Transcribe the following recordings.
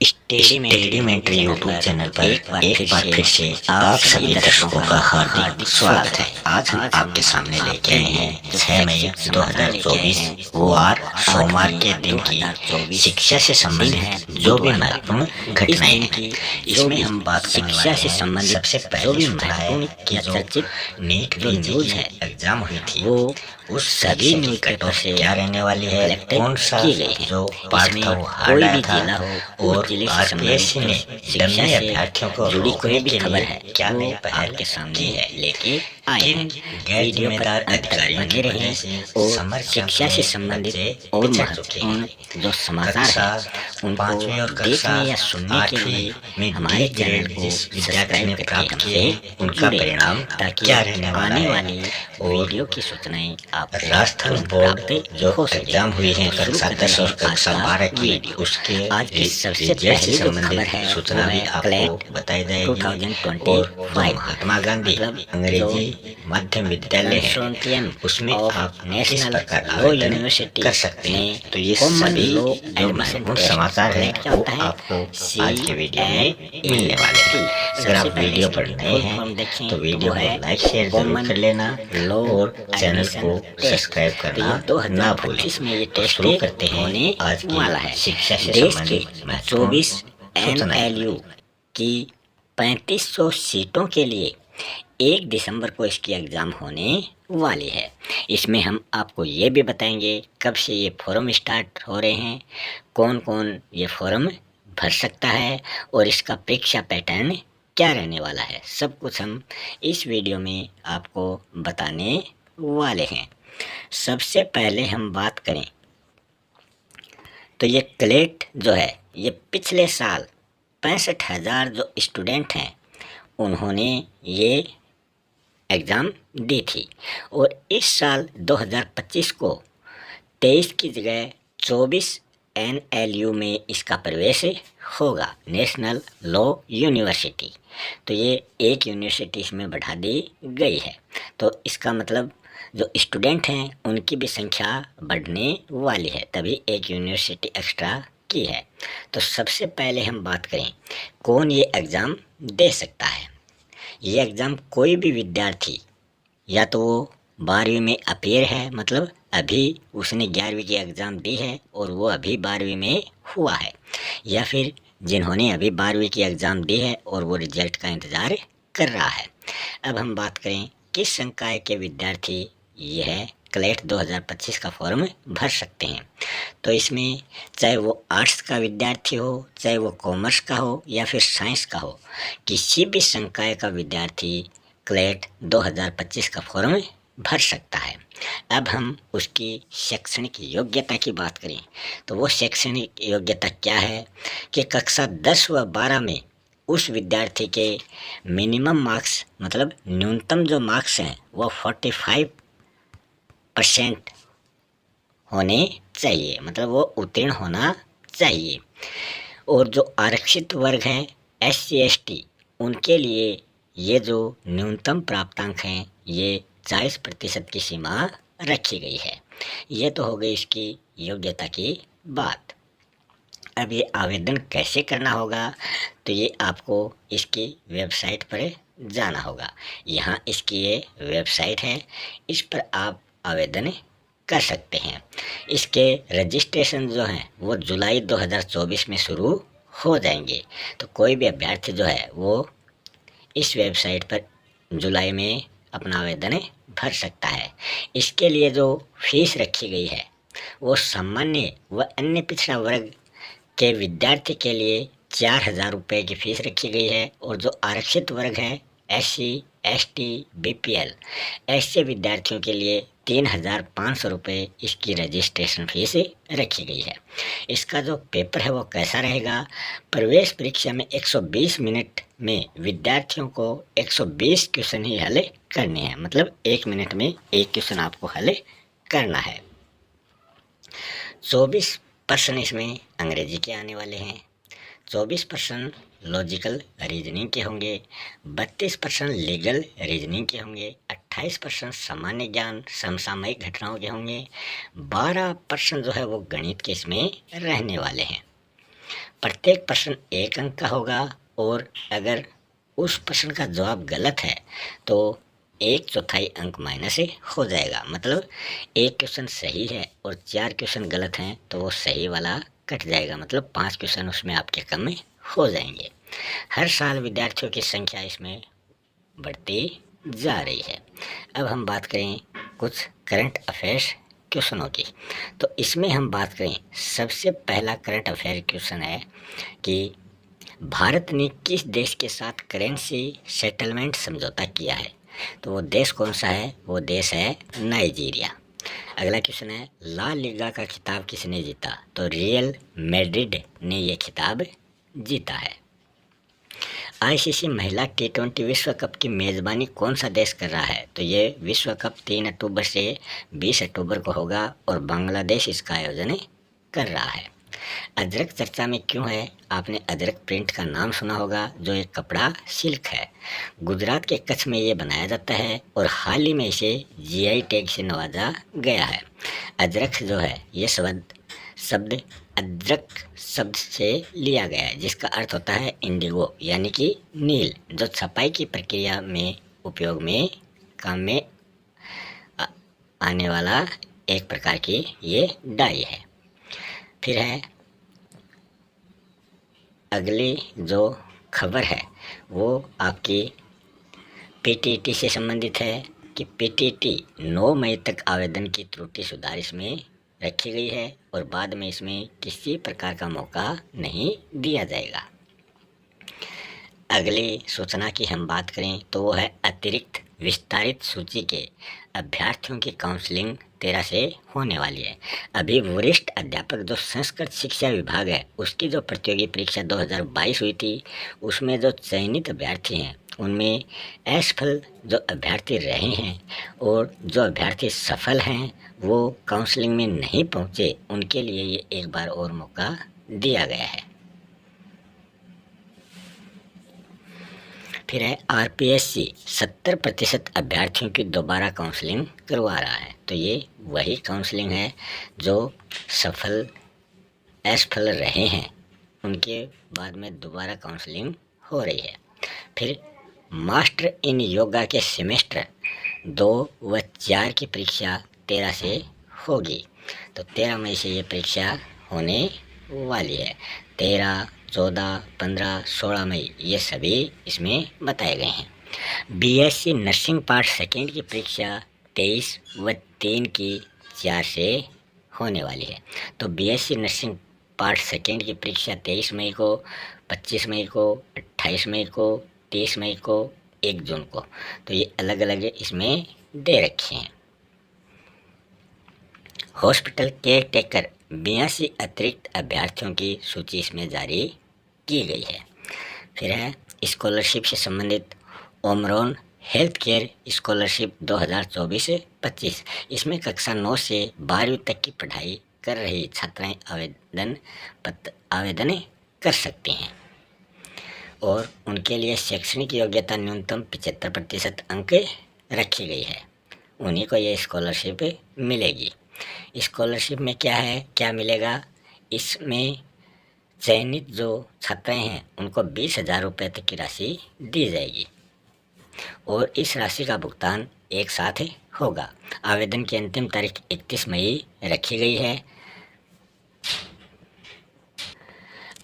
स्टेडियमेंट्री YouTube channel पर एक बार फिर से आप सभी दर्शकों का हार्दिक स्वागत है। आज हम आपके सामने लेके आए हैं 6 मई 2024 वार सोमवार के दिन की शिक्षा से संबंधित जो भी महत्वपूर्ण घटनाएं हैं। इसमें हम बात शिक्षा से संबंधित सबसे पहले महत्वपूर्ण की जो नीट की न्यूज है एग्जाम हुई थी वो उस सभी न्यूज पेपर से क्या रहने वाली है, कौन सा जो पार्ट था वो हार्ड आया था और आरपीएससी ने डमी अभ्यर्थियों को जुड़ी कोई भी खबर है क्या नई पहल के सामने है लेके किन गैर जिम्मेदार अधिकारियों की वजह से समर शिक्षा से संबंधित और महत्वपूर्ण जो समाचार है उनको देखने या सुनने के लिए हमारे चैनल को सब्सक्राइब ने प्राप्त किए उनका परिणाम क्या रहने वाली वीडियो की सूचनाएं आप राजस्थान बोर्ड जो एग्जाम हुई है कक्षा 10 और कक्षा 12 की उसके आज की सबसे पहली जो खबर है सूचना भी आपको बताई जाएगी। और महात्मा गांधी अंग्रेजी माध्यम विद्यालय है उसमें आप किस प्रकार आवेदन कर सकते हैं। तो ये सभी जो महत्वपूर्ण समाचार है वो आपको आज के वीडियो में मिलने वाले हैं। अगर आप वीडियो पर नए हैं तो वीडियो को लाइक शेयर जरूर कर लेना और चैनल को सब्सक्राइब करना ना भूलें। तो शुरू करते हैं आज की शिक्षा से संबंधित 24 NLU की 3500 सीटों के लिए 1 दिसंबर को इसकी एग्ज़ाम होने वाली है। इसमें हम आपको ये भी बताएंगे कब से ये फॉर्म स्टार्ट हो रहे हैं, कौन कौन ये फॉर्म भर सकता है और इसका परीक्षा पैटर्न क्या रहने वाला है। सब कुछ हम इस वीडियो में आपको बताने वाले हैं। सबसे पहले हम बात करें तो ये क्लेट जो है ये पिछले साल 65,000 जो स्टूडेंट हैं उन्होंने ये एग्ज़ाम दी थी और इस साल 2025 को 23 की जगह 24 NLU में इसका प्रवेश होगा, नेशनल लॉ यूनिवर्सिटी। तो ये एक यूनिवर्सिटी इसमें बढ़ा दी गई है। तो इसका मतलब जो स्टूडेंट हैं उनकी भी संख्या बढ़ने वाली है, तभी एक यूनिवर्सिटी एक्स्ट्रा की है। तो सबसे पहले हम बात करें कौन ये एग्ज़ाम दे सकता है। ये एग्ज़ाम कोई भी विद्यार्थी या तो वो 12वीं में अपेयर है, मतलब अभी उसने 11वीं की एग्ज़ाम दी है और वो अभी 12वीं में हुआ है, या फिर जिन्होंने अभी 12वीं की एग्ज़ाम दी है और वो रिजल्ट का इंतज़ार कर रहा है। अब हम बात करें किस संकाय के विद्यार्थी यह क्लेट 2025 का फॉर्म भर सकते हैं। तो इसमें चाहे वो आर्ट्स का विद्यार्थी हो, चाहे वो कॉमर्स का हो या फिर साइंस का हो, किसी भी संकाय का विद्यार्थी क्लेट 2025 का फॉर्म भर सकता है। अब हम उसकी शैक्षणिक योग्यता की बात करें तो वो शैक्षणिक योग्यता क्या है कि कक्षा 10 व 12 में उस विद्यार्थी के मिनिमम मार्क्स, मतलब न्यूनतम जो मार्क्स हैं वो 45% होने चाहिए, मतलब वो उत्तीर्ण होना चाहिए। और जो आरक्षित वर्ग हैं SC ST उनके लिए ये जो न्यूनतम प्राप्तांक हैं ये 40% की सीमा रखी गई है। ये तो हो गई इसकी योग्यता की बात। अब ये आवेदन कैसे करना होगा तो ये आपको इसकी वेबसाइट पर जाना होगा। यहाँ इसकी ये वेबसाइट है, इस पर आप आवेदन कर सकते हैं। इसके रजिस्ट्रेशन जो हैं वो जुलाई 2024 में शुरू हो जाएंगे। तो कोई भी अभ्यर्थी जो है वो इस वेबसाइट पर जुलाई में अपना आवेदन भर सकता है। इसके लिए जो फीस रखी गई है वो सामान्य व अन्य पिछड़ा वर्ग के विद्यार्थी के लिए 4,000 रुपये की फ़ीस रखी गई है और जो आरक्षित वर्ग है SC ST BPL ऐसे विद्यार्थियों के लिए 3,500 रुपये इसकी रजिस्ट्रेशन फीस रखी गई है। इसका जो पेपर है वो कैसा रहेगा, प्रवेश परीक्षा में 120 मिनट में विद्यार्थियों को 120 क्वेश्चन ही हल करने हैं, मतलब 1 मिनट में 1 क्वेश्चन आपको हल करना है। 24% इसमें अंग्रेजी के आने वाले हैं, 24% लॉजिकल रीजनिंग के होंगे, 32% लीगल रीजनिंग के होंगे, 28% सामान्य ज्ञान समसामयिक घटनाओं के होंगे, 12% जो है वो गणित के इसमें रहने वाले हैं। प्रत्येक प्रश्न 1 अंक का होगा और अगर उस प्रश्न का जवाब गलत है तो 1/4 अंक माइनस हो जाएगा। मतलब एक क्वेश्चन सही है और 4 क्वेश्चन गलत हैं तो वो सही वाला कट जाएगा, मतलब 5 क्वेश्चन उसमें आपके कम हो जाएंगे। हर साल विद्यार्थियों की संख्या इसमें बढ़ती जा रही है। अब हम बात करें कुछ करंट अफेयर्स क्वेश्चनों की, तो इसमें हम बात करें, सबसे पहला करंट अफेयर क्वेश्चन है कि भारत ने किस देश के साथ करेंसी सेटलमेंट समझौता किया है? तो वो देश कौन सा है? वो देश है नाइजीरिया। अगला क्वेश्चन है, ला लीगा का खिताब किसने जीता? तो रियल मैड्रिड ने ये खिताब जीता है। आईसीसी महिला T20 विश्व कप की मेज़बानी कौन सा देश कर रहा है? तो ये विश्व कप 3 अक्टूबर से 20 अक्टूबर को होगा और बांग्लादेश इसका आयोजन कर रहा है। अजरक चर्चा में क्यों है? आपने अजरक प्रिंट का नाम सुना होगा, जो एक कपड़ा सिल्क है। गुजरात के कच्छ में ये बनाया जाता है और हाल ही में इसे जीआई टैग से नवाजा गया है। अजरक जो है ये शब्द अजरक शब्द से लिया गया है, जिसका अर्थ होता है इंडिगो यानी कि नील, जो छपाई की प्रक्रिया में उपयोग में काम में आने वाला एक प्रकार की ये डाई है। फिर है अगली जो खबर है वो आपकी पीटीटी से संबंधित है कि पीटीटी 9 मई तक आवेदन की त्रुटि सुधार इसमें रखी गई है और बाद में इसमें किसी प्रकार का मौका नहीं दिया जाएगा। अगली सूचना की हम बात करें तो वो है अतिरिक्त विस्तारित सूची के अभ्यर्थियों की काउंसलिंग 13 से होने वाली है। अभी वरिष्ठ अध्यापक जो संस्कृत शिक्षा विभाग है उसकी जो प्रतियोगी परीक्षा 2022 हुई थी, उसमें जो चयनित अभ्यर्थी हैं उनमें असफल जो अभ्यर्थी रहे हैं और जो अभ्यर्थी सफल हैं वो काउंसलिंग में नहीं पहुंचे, उनके लिए ये एक बार और मौका दिया गया है। फिर है आरपीएससी 70% अभ्यर्थियों की दोबारा काउंसलिंग करवा रहा है। तो ये वही काउंसलिंग है जो असफल रहे हैं उनके बाद में दोबारा काउंसलिंग हो रही है। फिर मास्टर इन योगा के सेमेस्टर 2 व 4 की परीक्षा 13 से होगी। तो 13 मई से ये परीक्षा होने वाली है। 13, 14, 15, 16 मई ये सभी इसमें बताए गए हैं। बीएससी नर्सिंग पार्ट सेकेंड की परीक्षा 23 व 3 की 4 से होने वाली है। तो बीएससी नर्सिंग पार्ट सेकेंड की परीक्षा 23 मई को, 25 मई को, 28 मई को, 30 मई को, 1 जून को। तो ये अलग अलग इसमें दे रखे हैं। हॉस्पिटल केयर टेकर 82 अतिरिक्त अभ्यर्थियों की सूची इसमें जारी की गई है। फिर है स्कॉलरशिप से संबंधित ओमरोन हेल्थ केयर स्कॉलरशिप 2024-25। इसमें कक्षा 9 से 12वीं तक की पढ़ाई कर रही छात्राएं आवेदन कर सकती हैं और उनके लिए शैक्षणिक योग्यता न्यूनतम 75% अंक रखी गई है, उन्हीं को ये स्कॉलरशिप मिलेगी। स्कॉलरशिप में क्या है, क्या मिलेगा? इसमें चयनित जो छात्राएं हैं उनको 20,000 रुपये तक की राशि दी जाएगी और इस राशि का भुगतान एक साथ होगा। आवेदन की अंतिम तारीख 31 मई रखी गई है।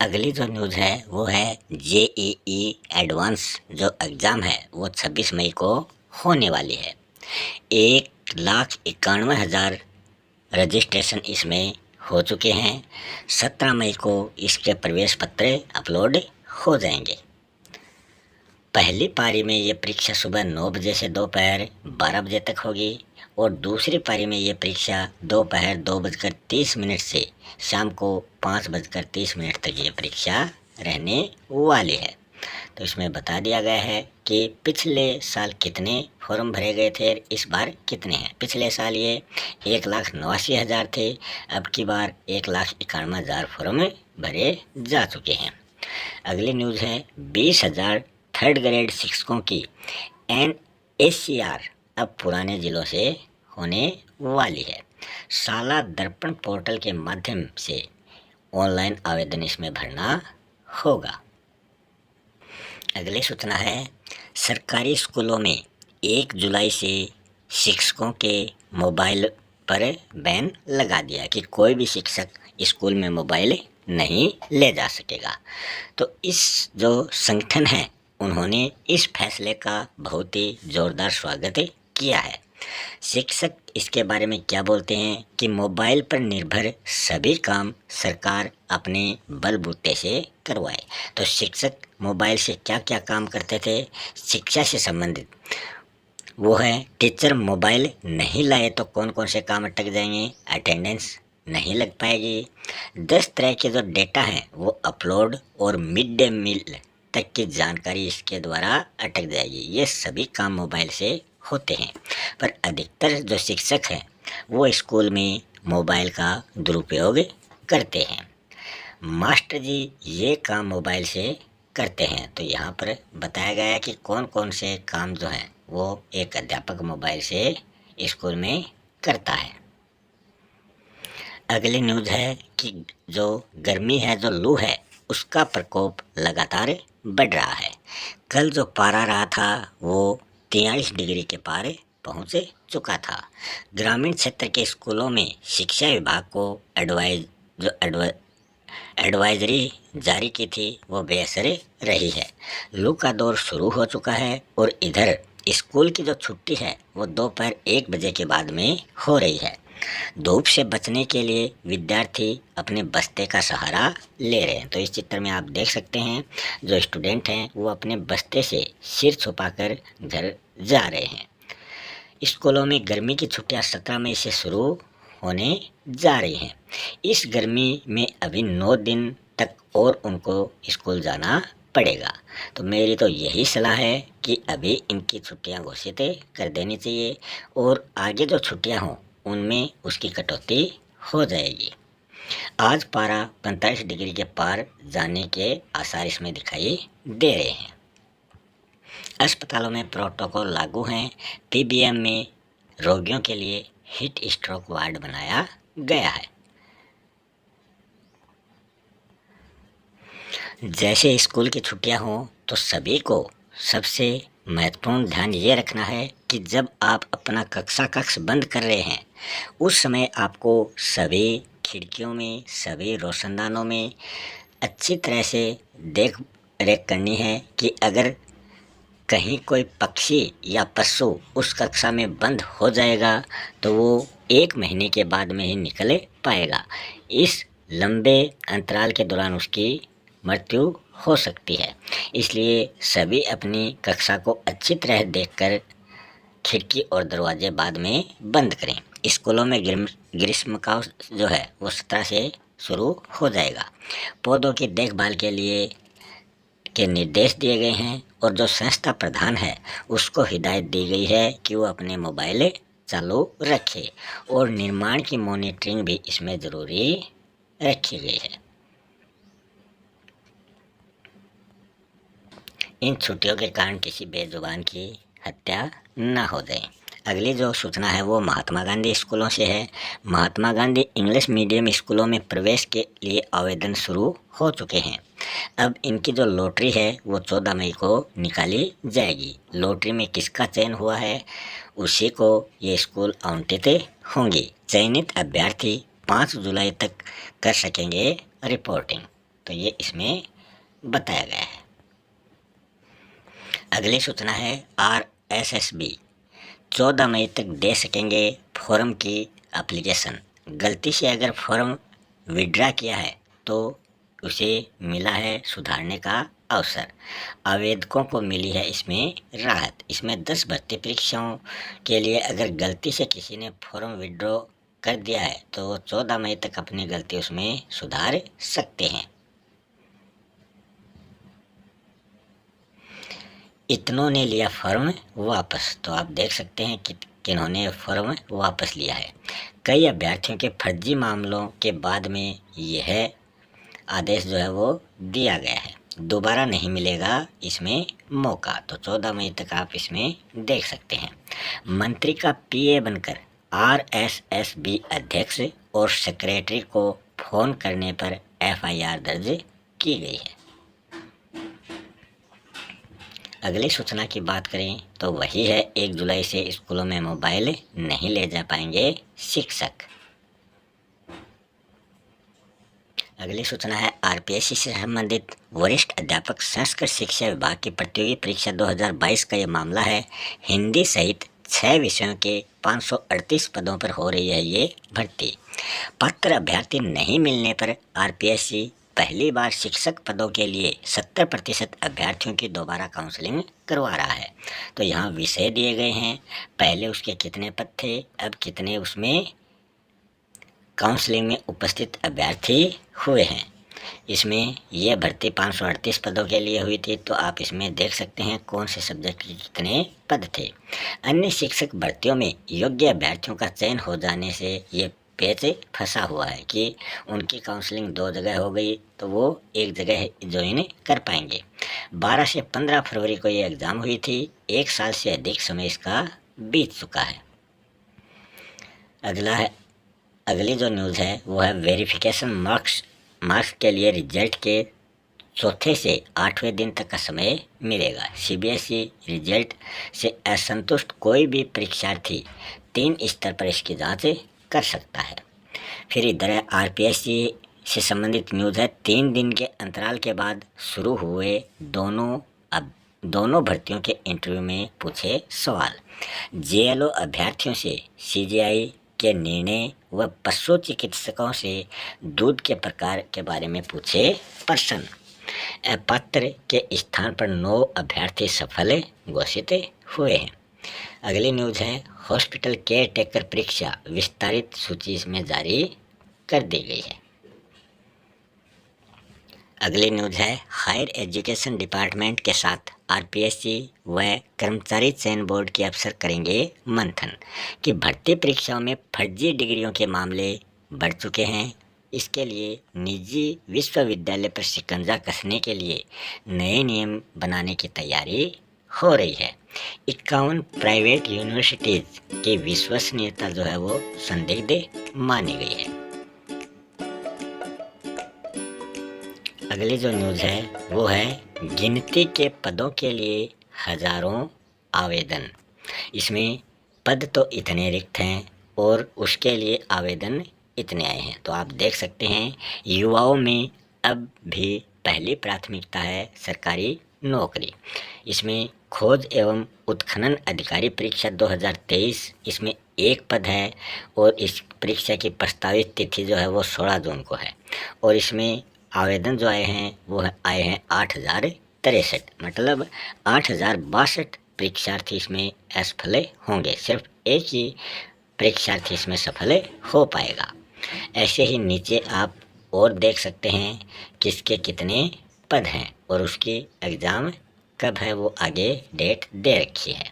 अगली जो न्यूज़ है वो है जेईई एडवांस जो एग्ज़ाम है वो 26 मई को होने वाली है। 1,91,000 रजिस्ट्रेशन इसमें हो चुके हैं। 17 मई को इसके प्रवेश पत्र अपलोड हो जाएंगे। पहली पारी में ये परीक्षा सुबह 9 बजे से दोपहर 12 बजे तक होगी और दूसरी पारी में ये परीक्षा दोपहर 2:30 से शाम को 5:30 तक ये परीक्षा रहने वाली है। तो इसमें बता दिया गया है कि पिछले साल कितने फॉर्म भरे गए थे, इस बार कितने हैं। पिछले साल ये 1,89,000 थे, अब की बार 1,91,000 फॉर्म भरे जा चुके हैं। अगली न्यूज़ है 20,000 थर्ड ग्रेड शिक्षकों की NACR अब पुराने ज़िलों से होने वाली है। साला दर्पण पोर्टल के माध्यम से ऑनलाइन आवेदन इसमें भरना होगा। अगली सूचना है, सरकारी स्कूलों में 1 जुलाई से शिक्षकों के मोबाइल पर बैन लगा दिया कि कोई भी शिक्षक स्कूल में मोबाइल नहीं ले जा सकेगा। तो इस जो संगठन है उन्होंने इस फैसले का बहुत ही जोरदार स्वागत किया है। शिक्षक इसके बारे में क्या बोलते हैं कि मोबाइल पर निर्भर सभी काम सरकार अपने बलबूते से करवाए। तो शिक्षक मोबाइल से क्या क्या काम करते थे शिक्षा से संबंधित, वो है टीचर मोबाइल नहीं लाए तो कौन कौन से काम अटक जाएंगे, अटेंडेंस नहीं लग पाएगी, 10 तरह के जो डेटा हैं वो अपलोड और मिड डे मील तक की जानकारी इसके द्वारा अटक जाएगी। ये सभी काम मोबाइल से होते हैं, पर अधिकतर जो शिक्षक हैं वो स्कूल में मोबाइल का दुरुपयोग करते हैं। मास्टर जी ये काम मोबाइल से करते हैं। तो यहाँ पर बताया गया है कि कौन कौन से काम जो हैं वो एक अध्यापक मोबाइल से स्कूल में करता है। अगली न्यूज़ है कि जो गर्मी है, जो लू है, उसका प्रकोप लगातार बढ़ रहा है। कल जो पारा रहा था वो 43 डिग्री के पार पहुँच चुका था। ग्रामीण क्षेत्र के स्कूलों में शिक्षा विभाग को एडवाइजरी जारी की थी वो बेअसर रही है। लू का दौर शुरू हो चुका है और इधर स्कूल की जो छुट्टी है वो दोपहर 1 बजे के बाद में हो रही है। धूप से बचने के लिए विद्यार्थी अपने बस्ते का सहारा ले रहे हैं। तो इस चित्र में आप देख सकते हैं जो स्टूडेंट हैं वो अपने बस्ते से सिर छुपाकर घर जा रहे हैं। स्कूलों में गर्मी की छुट्टियां 17 मई से शुरू होने जा रही हैं। इस गर्मी में अभी 9 दिन तक और उनको स्कूल जाना पड़ेगा। तो मेरी तो यही सलाह है कि अभी इनकी छुट्टियां घोषित कर देनी चाहिए और आगे जो छुट्टियां हों उनमें उसकी कटौती हो जाएगी। आज पारा 45 डिग्री के पार जाने के आसार इसमें दिखाई दे रहे हैं। अस्पतालों में प्रोटोकॉल लागू हैं। पीबीएम में रोगियों के लिए हीट स्ट्रोक वार्ड बनाया गया है। जैसे स्कूल की छुट्टियां हों तो सभी को सबसे महत्वपूर्ण ध्यान ये रखना है कि जब आप अपना कक्ष बंद कर रहे हैं उस समय आपको सभी खिड़कियों में, सभी रोशनदानों में अच्छी तरह से देख रेख करनी है कि अगर कहीं कोई पक्षी या पशु उस कक्षा में बंद हो जाएगा तो वो 1 महीने के बाद में ही निकल पाएगा। इस लंबे अंतराल के दौरान उसकी मृत्यु हो सकती है। इसलिए सभी अपनी कक्षा को अच्छी तरह देखकर खिड़की और दरवाजे बाद में बंद करें। स्कूलों में ग्रीष्मकाल जो है वो 17 से शुरू हो जाएगा। पौधों की देखभाल के लिए के निर्देश दिए गए हैं और जो संस्था प्रधान है उसको हिदायत दी गई है कि वो अपने मोबाइल चालू रखे और निर्माण की मॉनिटरिंग भी इसमें ज़रूरी रखी गई है। इन छुट्टियों के कारण किसी बेजुबान की हत्या न हो जाए। अगली जो सूचना है वो महात्मा गांधी स्कूलों से है। महात्मा गांधी इंग्लिश मीडियम स्कूलों में प्रवेश के लिए आवेदन शुरू हो चुके हैं। अब इनकी जो लॉटरी है वो 14 मई को निकाली जाएगी। लॉटरी में किसका चयन हुआ है उसी को ये स्कूल आवंटित होंगे। चयनित अभ्यर्थी 5 जुलाई तक कर सकेंगे रिपोर्टिंग। तो ये इसमें बताया गया है। अगली सूचना है RSSB 14 मई तक दे सकेंगे फॉर्म की एप्लीकेशन। गलती से अगर फॉर्म विड्रा किया है तो उसे मिला है सुधारने का अवसर। आवेदकों को मिली है इसमें राहत। इसमें 10 भर्ती परीक्षाओं के लिए अगर गलती से किसी ने फॉर्म विड्रॉ कर दिया है तो वो 14 मई तक अपनी गलती उसमें सुधार सकते हैं। इतनों ने लिया फॉर्म वापस। तो आप देख सकते हैं कि किन्होंने फॉर्म वापस लिया है। कई अभ्यर्थियों के फर्जी मामलों के बाद में यह आदेश जो है वो दिया गया है। दोबारा नहीं मिलेगा इसमें मौका। तो 14 मई तक आप इसमें देख सकते हैं। मंत्री का PA बनकर RSSB अध्यक्ष और सेक्रेटरी को फ़ोन करने पर FIR दर्ज की गई है। अगली सूचना की बात करें तो वही है 1 जुलाई से स्कूलों में मोबाइल नहीं ले जा पाएंगे शिक्षक। अगली सूचना है RPSC से संबंधित वरिष्ठ अध्यापक संस्कृत शिक्षा विभाग की प्रतियोगी परीक्षा 2022 का ये मामला है। हिंदी सहित 6 विषयों के 538 पदों पर हो रही है ये भर्ती। पात्र अभ्यर्थी नहीं मिलने पर RPSC पहली बार शिक्षक पदों के लिए 70% अभ्यर्थियों की दोबारा काउंसलिंग करवा रहा है। तो यहाँ विषय दिए गए हैं, पहले उसके कितने पद थे, अब कितने उसमें काउंसलिंग में उपस्थित अभ्यर्थी हुए हैं। इसमें यह भर्ती 538 पदों के लिए हुई थी। तो आप इसमें देख सकते हैं कौन से सब्जेक्ट के कितने पद थे। अन्य शिक्षक भर्तियों में योग्य अभ्यर्थियों का चयन हो जाने से ये पेच फंसा हुआ है कि उनकी काउंसलिंग 2 जगह हो गई तो वो एक जगह ज्वाइन कर पाएंगे। 12 से 15 फरवरी को ये एग्ज़ाम हुई थी। 1 साल से अधिक समय इसका बीत चुका है। अगली जो न्यूज़ है वो है वेरिफिकेशन मार्क्स के लिए रिजल्ट के 4थे से 8वें दिन तक का समय मिलेगा। CBSE रिजल्ट से असंतुष्ट कोई भी परीक्षार्थी 3 स्तर पर इसकी जांच कर सकता है। फिर इधर है RPSC से संबंधित न्यूज़ है। 3 दिन के अंतराल के बाद शुरू हुए दोनों भर्तियों के इंटरव्यू में पूछे सवाल। JLO अभ्यर्थियों से CGI के निर्णय व पशु चिकित्सकों से दूध के प्रकार के बारे में पूछे प्रश्न। अपात्र के स्थान पर 9 अभ्यर्थी सफल घोषित हुए हैं। अगली न्यूज़ है हॉस्पिटल केयर टेकर परीक्षा विस्तारित सूची इसमें जारी कर दी गई है। अगली न्यूज़ है हायर एजुकेशन डिपार्टमेंट के साथ RPSC व कर्मचारी चयन बोर्ड के अफसर करेंगे मंथन कि भर्ती परीक्षाओं में फर्जी डिग्रियों के मामले बढ़ चुके हैं। इसके लिए निजी विश्वविद्यालय पर शिकंजा कसने के लिए नए नियम बनाने की तैयारी हो रही है। 51 प्राइवेट यूनिवर्सिटीज की विश्वसनीयता जो है वो संदिग्ध मानी गई है। अगली जो न्यूज़ है वो है गिनती के पदों के लिए हजारों आवेदन। इसमें पद तो इतने रिक्त हैं और उसके लिए आवेदन इतने आए हैं। तो आप देख सकते हैं युवाओं में अब भी पहली प्राथमिकता है सरकारी नौकरी। इसमें खोज एवं उत्खनन अधिकारी परीक्षा 2023 इसमें 1 पद है और इस परीक्षा की प्रस्तावित तिथि जो है वो 16 जून को है। और इसमें आवेदन जो आए हैं वो आए हैं 8063, मतलब 8062 परीक्षार्थी इसमें असफल होंगे। सिर्फ एक ही परीक्षार्थी इसमें सफल हो पाएगा। ऐसे ही नीचे आप और देख सकते हैं किसके कितने पद हैं और उसकी एग्ज़ाम कब है वो आगे डेट दे रखी है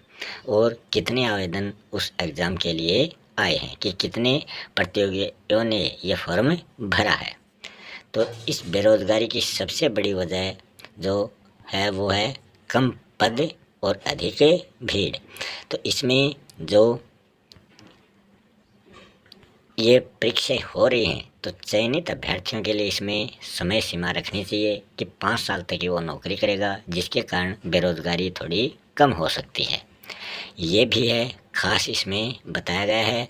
और कितने आवेदन उस एग्ज़ाम के लिए आए हैं कि कितने प्रतियोगियों ने यह फॉर्म भरा है। तो इस बेरोज़गारी की सबसे बड़ी वजह जो है वो है कम पद और अधिक भीड़। तो इसमें जो ये परीक्षाएं हो रही हैं तो चयनित अभ्यर्थियों के लिए इसमें समय सीमा रखनी चाहिए कि 5 साल तक ही वो नौकरी करेगा, जिसके कारण बेरोज़गारी थोड़ी कम हो सकती है। ये भी है खास इसमें बताया गया है।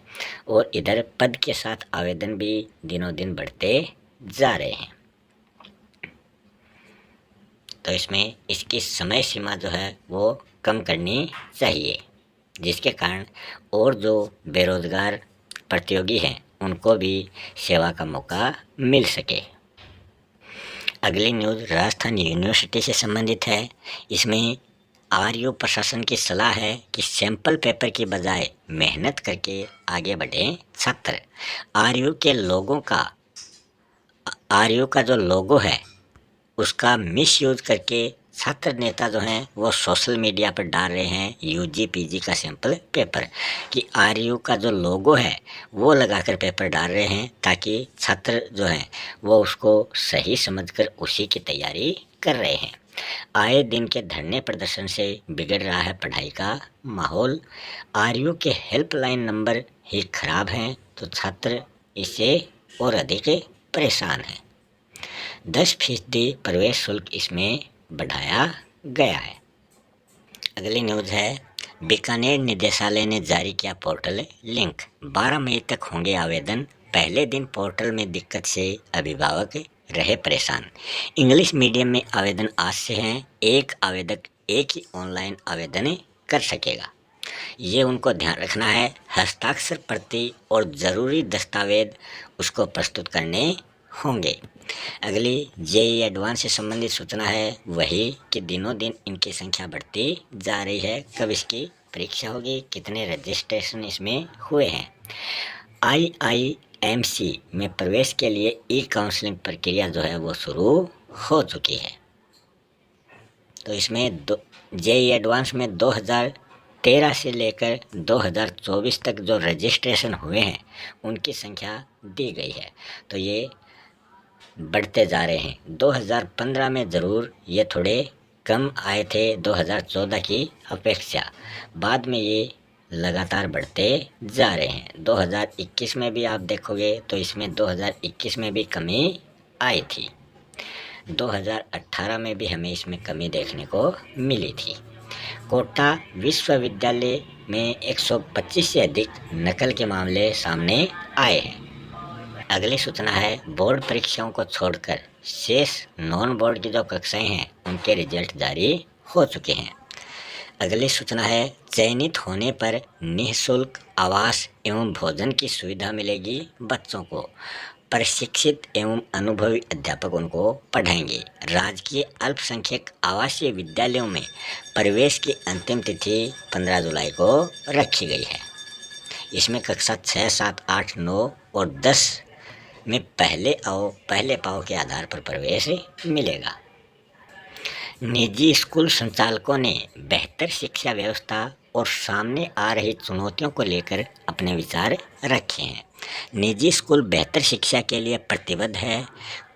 और इधर पद के साथ आवेदन भी दिनों दिन बढ़ते जा रहे हैं। तो इसमें इसकी समय सीमा जो है वो कम करनी चाहिए, जिसके कारण और जो बेरोज़गार प्रतियोगी हैं उनको भी सेवा का मौका मिल सके। अगली न्यूज़ राजस्थान यूनिवर्सिटी से संबंधित है। इसमें RU प्रशासन की सलाह है कि सैंपल पेपर की बजाय मेहनत करके आगे बढ़ें छात्र। RU का जो लोगो है उसका मिसयूज करके छात्र नेता जो हैं वो सोशल मीडिया पर डाल रहे हैं UG PG का सैंपल पेपर कि RU का जो लोगो है वो लगाकर पेपर डाल रहे हैं ताकि छात्र जो हैं वो उसको सही समझकर उसी की तैयारी कर रहे हैं। आए दिन के धरने प्रदर्शन से बिगड़ रहा है पढ़ाई का माहौल। RU के हेल्पलाइन नंबर ही खराब हैं तो छात्र इससे और अधिक परेशान हैं। 10% प्रवेश शुल्क इसमें बढ़ाया गया है। अगली न्यूज़ है, बीकानेर निदेशालय ने जारी किया पोर्टल लिंक, 12 मई तक होंगे आवेदन। पहले दिन पोर्टल में दिक्कत से अभिभावक रहे परेशान। इंग्लिश मीडियम में आवेदन आज से हैं। एक आवेदक एक ही ऑनलाइन आवेदन कर सकेगा। ये उनको ध्यान रखना है। हस्ताक्षर प्रति और ज़रूरी दस्तावेज उसको प्रस्तुत करने होंगे। अगली जेईई एडवांस से संबंधित सूचना है वही कि दिनों दिन इनकी संख्या बढ़ती जा रही है। कब इसकी परीक्षा होगी, कितने रजिस्ट्रेशन इसमें हुए हैं। IIMC में प्रवेश के लिए ई काउंसलिंग प्रक्रिया जो है वो शुरू हो चुकी है। तो इसमें जेईई एडवांस में 2013 से लेकर 2024 तक जो रजिस्ट्रेशन हुए हैं उनकी संख्या दी गई है। तो ये बढ़ते जा रहे हैं। 2015 में ज़रूर ये थोड़े कम आए थे 2014 की अपेक्षा, बाद में ये लगातार बढ़ते जा रहे हैं। 2021 में भी आप देखोगे तो इसमें 2021 में भी कमी आई थी। 2018 में भी हमें इसमें कमी देखने को मिली थी। कोटा विश्वविद्यालय में 125 से अधिक नकल के मामले सामने आए हैं। अगली सूचना है, बोर्ड परीक्षाओं को छोड़कर शेष नॉन बोर्ड की जो कक्षाएं हैं उनके रिजल्ट जारी हो चुके हैं। अगली सूचना है, चयनित होने पर निःशुल्क आवास एवं भोजन की सुविधा मिलेगी बच्चों को। प्रशिक्षित एवं अनुभवी अध्यापक उनको पढ़ाएंगे। राजकीय अल्पसंख्यक आवासीय विद्यालयों में प्रवेश की अंतिम तिथि 15 जुलाई को रखी गई है। इसमें कक्षा 6, 7, 8, 9 और 10 में पहले पाव के आधार पर प्रवेश मिलेगा। निजी स्कूल संचालकों ने बेहतर शिक्षा व्यवस्था और सामने आ रही चुनौतियों को लेकर अपने विचार रखे हैं। निजी स्कूल बेहतर शिक्षा के लिए प्रतिबद्ध है।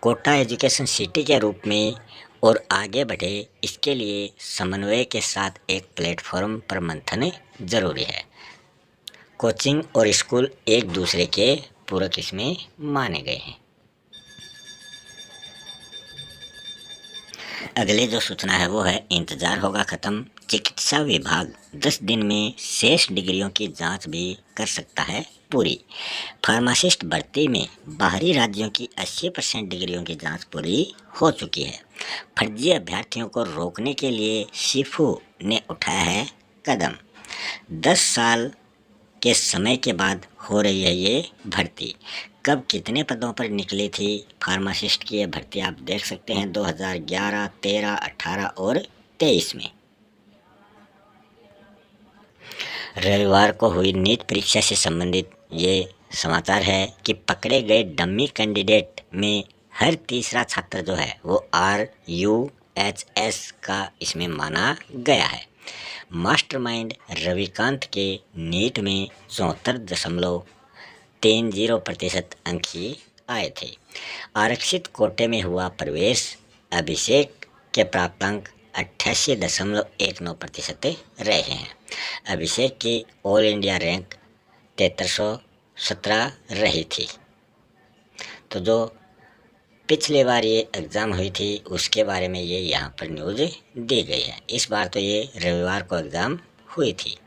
कोटा एजुकेशन सिटी के रूप में और आगे बढ़े, इसके लिए समन्वय के साथ एक प्लेटफॉर्म पर मंथन जरूरी है। कोचिंग और स्कूल एक दूसरे के पूरक इसमें माने गए हैं। अगली जो सूचना है वो है, इंतजार होगा खत्म। चिकित्सा विभाग 10 दिन में शेष डिग्रियों की जांच भी कर सकता है पूरी। फार्मासिस्ट भर्ती में बाहरी राज्यों की 80% डिग्रियों की जांच पूरी हो चुकी है। फर्जी अभ्यर्थियों को रोकने के लिए सीफू ने उठाया है कदम। 10 साल के समय के बाद हो रही है ये भर्ती। कब कितने पदों पर निकली थी फार्मासिस्ट की ये भर्ती आप देख सकते हैं 2011, 13, 18 और 23 में। रविवार को हुई नीट परीक्षा से संबंधित ये समाचार है कि पकड़े गए डम्मी कैंडिडेट में हर तीसरा छात्र जो है वो RUHS का इसमें माना गया है। मास्टरमाइंड रविकांत के नीट में 74.30% अंक ही आए थे। आरक्षित कोटे में हुआ प्रवेश, अभिषेक के प्राप्तांक 88.19% रहे हैं। अभिषेक की ऑल इंडिया रैंक 7317 रही थी। तो जो पिछले बार ये एग्ज़ाम हुई थी उसके बारे में ये यहाँ पर न्यूज़ दी गई है। इस बार तो ये रविवार को एग्ज़ाम हुई थी।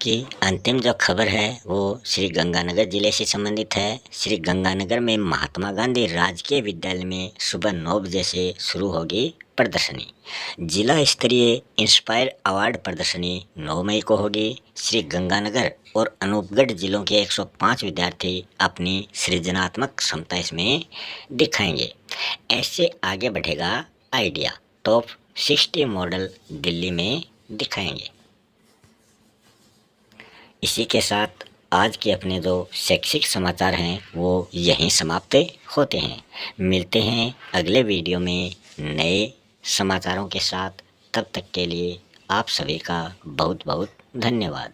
की अंतिम जो खबर है वो श्री गंगानगर जिले से संबंधित है। श्री गंगानगर में महात्मा गांधी राजकीय विद्यालय में सुबह 9 बजे से शुरू होगी प्रदर्शनी। जिला स्तरीय इंस्पायर अवार्ड प्रदर्शनी 9 मई को होगी। श्री गंगानगर और अनूपगढ़ जिलों के 105 विद्यार्थी अपनी सृजनात्मक क्षमता इसमें दिखाएंगे। ऐसे आगे बढ़ेगा आइडिया। टॉप 60 मॉडल दिल्ली में दिखाएंगे। इसी के साथ आज के अपने जो शैक्षिक समाचार हैं वो यहीं समाप्त होते हैं। मिलते हैं अगले वीडियो में नए समाचारों के साथ। तब तक के लिए आप सभी का बहुत बहुत धन्यवाद।